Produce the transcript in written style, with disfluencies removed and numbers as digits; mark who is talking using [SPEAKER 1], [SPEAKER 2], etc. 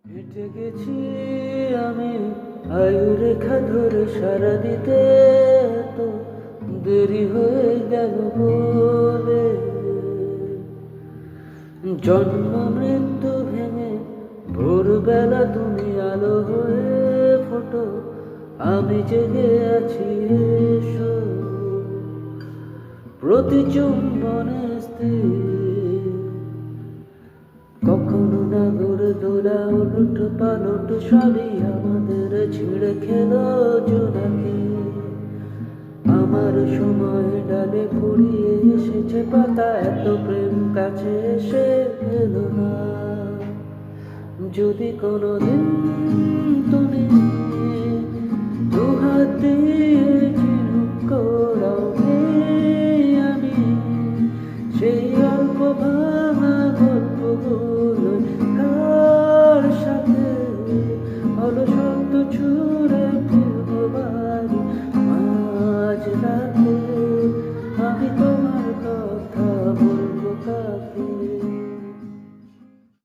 [SPEAKER 1] হেঁটে গেছি আমি আয়ুরেখা ধরে সারা দিতে, তো দেরি হয়ে গেল বলে। জন্ম মৃত্যু ভেঙে ভোরবেলা তুমি আলো হয়ে ফোটো, আমি জেগে আছি এসো। প্রতি চুম্বনে স্থির, কখনো না গড়ে দোলা উলট পালট সবই আমাদের ছিঁড়ে খেলো জোনাকি। আমার সময় ডালে ফুরিয়ে এসেছে পাতা, এত প্রেম কাছে এসে এলো না। যদি কোনোদিন তুমি দুহাত দিয়ে ঝিনুক করাও আমি সেই অল্প ভাঙা গল্পগুলো কার সাথে হলো শব্দ ছুড়ে ফিরবো।